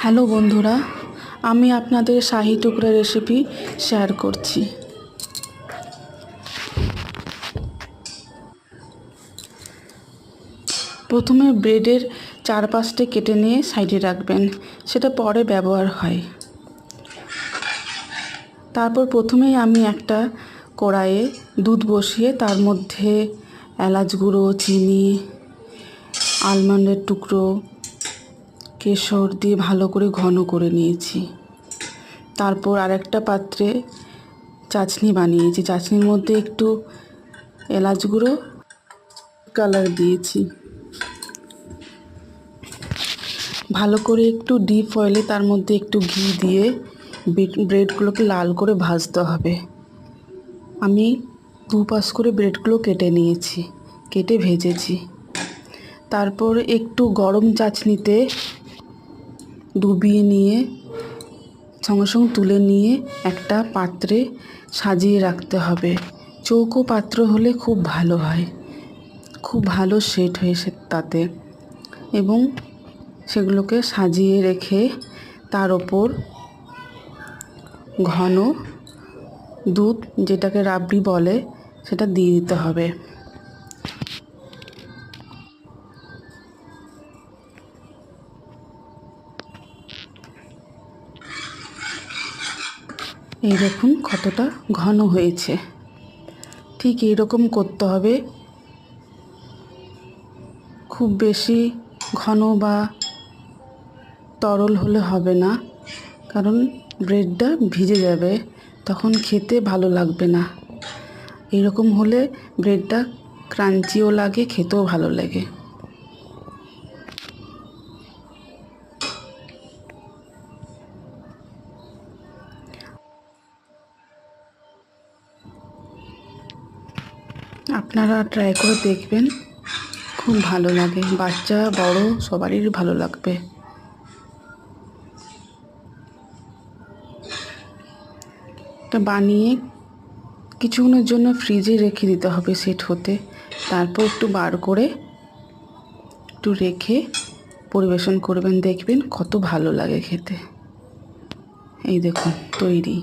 Hello বন্ধুরা, আমি আপনাদের শাহি টুকরা রেসিপি শেয়ার করছি। প্রথমে ব্রেডের চারপাশটা কেটে নিয়ে সাইডে রাখবেন, সেটা পরে ব্যবহার হয়। তারপর প্রথমেই আমি একটা কড়াইয়ে দুধ বসিয়ে তার মধ্যে এলাচ গুঁড়ো, চিনি, আলমন্ডের টুকরো, কেশর দিয়ে ভালো করে ঘন করে নিয়েছি। তারপর আরেকটা পাত্রে চাশনি বানিয়েছি। চাশনির মধ্যে একটু এলাচ গুঁড়ো, কালার দিয়েছি। ভালো করে একটু ডিপ অয়েলে তার মধ্যে একটু ঘি দিয়ে ব্রেডগুলোকে লাল করে ভাজতে হবে। আমি দুপাশ করে ব্রেডগুলো কেটে নিয়েছি, কেটে ভেজেছি। তারপর একটু গরম চাশনিতে ডুবিয়ে নিয়ে সঙ্গে সঙ্গে তুলে নিয়ে একটা পাত্রে সাজিয়ে রাখতে হবে। চৌকো পাত্র হলে খুব ভালো হয়, খুব ভালো সেট হয়েছে তাতে। এবং সেগুলোকে সাজিয়ে রেখে তার ওপর ঘন দুধ, যেটাকে রাবড়ি বলে, সেটা দিয়ে দিতে হবে। এই দেখুন কতটা ঘন হয়েছে। ঠিক এইরকম করতে হবে, খুব বেশি ঘন বা তরল হলে হবে না, কারণ ব্রেডটা ভিজে যাবে, তখন খেতে ভালো লাগবে না। এরকম হলে ব্রেডটা ক্রাঞ্চিও লাগে, খেতেও ভালো লাগে। আপনারা ট্রাই করে দেখবেন, খুব ভালো লাগে, বাচ্চা বড় সবারই ভালো লাগবে। এটা বানিয়ে কিছুক্ষণের জন্য ফ্রিজে রেখে দিতে হবে সেট হতে। তারপর একটু বার করে একটু রেখে পরিবেশন করবেন, দেখবেন কত ভালো লাগে খেতে। এই দেখুন তৈরি।